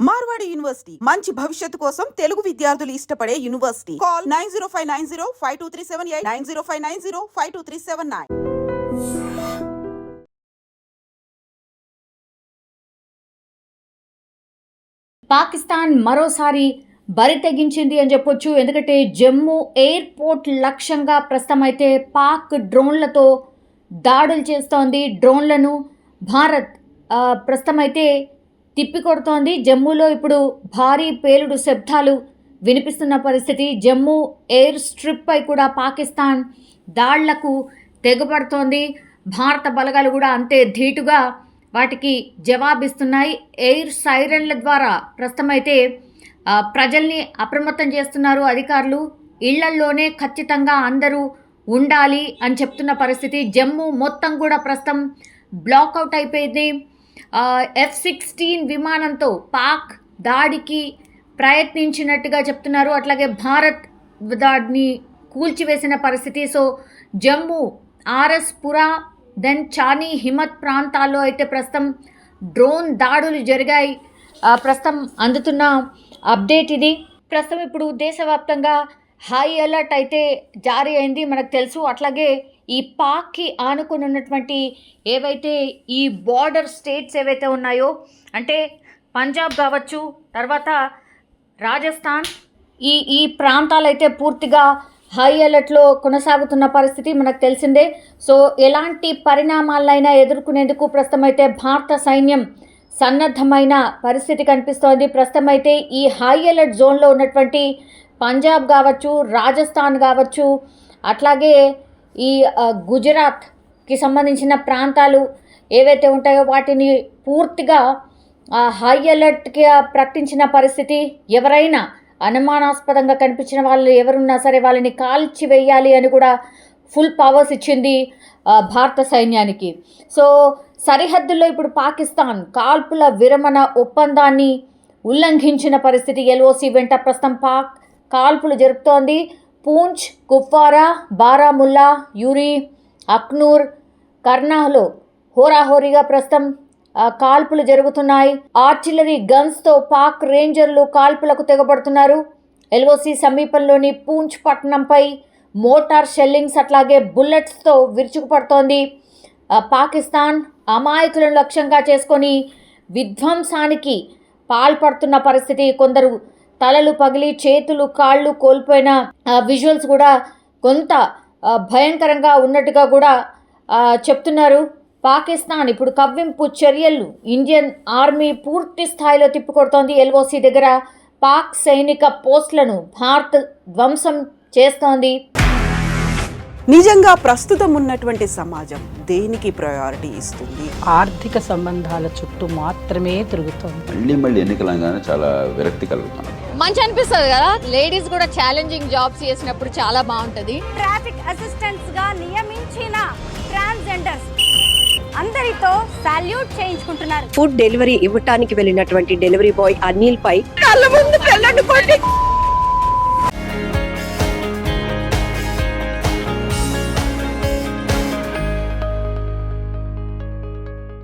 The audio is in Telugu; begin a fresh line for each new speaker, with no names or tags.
మార్వాడి యూనివర్సిటీ మంచి భవిష్యత్తు కోసం తెలుగు విద్యార్థులు ఇష్టపడే యూనివర్సిటీ. కాల్ 9059052378 9059052379.
పాకిస్తాన్ మరోసారి బరి తెగించింది అని చెప్పొచ్చు. ఎందుకంటే జమ్మూ ఎయిర్పోర్ట్ లక్ష్యంగా ప్రస్తుతం అయితే పాక్ డ్రోన్లతో దాడులు చేస్తోంది. డ్రోన్లను భారత్ ప్రస్తుతం అయితే తిప్పికొడుతోంది. జమ్మూలో ఇప్పుడు భారీ పేలుడు శబ్దాలు వినిపిస్తున్న పరిస్థితి. జమ్మూ ఎయిర్ స్ట్రిప్ పై కూడా పాకిస్తాన్ దాళ్లకు తెగబడుతోంది. భారత బలగాలు కూడా అంతే ధీటుగా వాటికి జవాబిస్తున్నాయి. ఎయిర్ సైరన్ల ద్వారా ప్రస్తుతం అయితే ప్రజల్ని అప్రమత్తం చేస్తున్నారు అధికారులు. ఇళ్లల్లోనే ఖచ్చితంగా అందరూ ఉండాలి అని చెప్తున్న పరిస్థితి. జమ్మూ మొత్తం కూడా ప్రస్తుతం బ్లాక్అవుట్ అయిపోయింది. F-16 విమానంతో పాక్ దాడికి ప్రయత్నించినట్టుగా చెప్తున్నారు. అట్లాగే భారత్ దాడిని కూల్చివేసిన పరిస్థితి. సో జమ్మూ, ఆర్ఎస్ పురా, దెన్ చానీ హిమత్ ప్రాంతాల్లో అయితే ప్రస్తుతం డ్రోన్ దాడులు జరిగాయి. ప్రస్తుతం అందుతున్న అప్డేట్ ఇది. ప్రస్తుతం ఇప్పుడు దేశవ్యాప్తంగా హై అలర్ట్ అయితే జారీ అయింది మనకు తెలుసు. అట్లాగే ఈ పాక్కి ఆనుకుని ఉన్నటువంటి ఏవైతే ఈ బార్డర్ స్టేట్స్ ఏవైతే ఉన్నాయో, అంటే పంజాబ్ కావచ్చు, తర్వాత రాజస్థాన్, ఈ ప్రాంతాలు అయితే పూర్తిగా హై అలర్ట్లో కొనసాగుతున్న పరిస్థితి మనకు తెలిసిందే. సో ఎలాంటి పరిణామాలైనా ఎదుర్కొనేందుకు ప్రస్తుతం అయితే భారత సైన్యం సన్నద్ధమైన పరిస్థితి కనిపిస్తోంది. ప్రస్తుతం అయితే ఈ హై అలర్ట్ జోన్లో ఉన్నటువంటి పంజాబ్ కావచ్చు, రాజస్థాన్ కావచ్చు, అట్లాగే ఈ గుజరాత్కి సంబంధించిన ప్రాంతాలు ఏవైతే ఉంటాయో వాటిని పూర్తిగా హై అలర్ట్గా ప్రకటించిన పరిస్థితి. ఎవరైనా అనుమానాస్పదంగా కనిపించిన వాళ్ళు ఎవరున్నా సరే వాళ్ళని కాల్చివేయాలి అని కూడా ఫుల్ పవర్స్ ఇచ్చింది భారత సైన్యానికి. సో సరిహద్దుల్లో ఇప్పుడు పాకిస్తాన్ కాల్పుల విరమణ ఒప్పందాన్ని ఉల్లంఘించిన పరిస్థితి. LOC వెంట ప్రస్తుతం పాక్ కాల్పులు జరుపుతోంది. పూంచ్, కుప్వారా, బారాముల్లా, యూరి, అఖ్నూర్, కర్నాహ్లో హోరాహోరీగా ప్రస్తుతం కాల్పులు జరుగుతున్నాయి. ఆర్టిలరీ గన్స్తో పాక్ రేంజర్లు కాల్పులకు తెగబడుతున్నారు. LOC సమీపంలోని పూంచ్ పట్టణంపై మోటార్ షెల్లింగ్స్ అట్లాగే బుల్లెట్స్తో విరుచుకుపడుతోంది. పాకిస్తాన్ అమాయకులను లక్ష్యంగా చేసుకొని విధ్వంసానికి పాల్పడుతున్న పరిస్థితి. కొందరు తలలు పగిలి చేతులు కాళ్ళు కోల్పోయిన విజువల్స్ కూడా కొంత భయంకరంగా ఉన్నట్టుగా కూడా చెప్తున్నారు. పాకిస్తాన్ ఇప్పుడు కవ్వింపు చర్యలు ఇండియన్ ఆర్మీ పూర్తి స్థాయిలో తిప్పికొడుతోంది. LOC దగ్గర పాక్ సైనిక పోస్టులను భారత్ ధ్వంసం చేస్తోంది.
నిజంగా ప్రస్తుతం ఉన్నటువంటి సమాజం దేనికి ప్రయారిటీ ఇస్తుంది?
ఆర్థిక సంబంధాల చుట్టూ మాత్రమే తిరుగుతుంది.
మళ్ళీ ఎన్నికలంగానే చాలా విరక్తి కలుగుతాం.
మంచి అనిపిస్తుంది కదా, లేడీస్ కూడా ఛాలెంజింగ్ జాబ్స్ చేసినప్పుడు చాలా బాగుంటది.
ట్రాఫిక్ అసిస్టెంట్స్ గా నియమించిన ట్రాన్స్జెండర్స్ అందరితో సాల్యూట్ చేయించుకుంటున్నారు.
ఫుడ్ డెలివరీ ఇవ్వటానికి వెళ్ళినటువంటి డెలివరీ బాయ్ అనిల్ పై కళ్ళ ముందు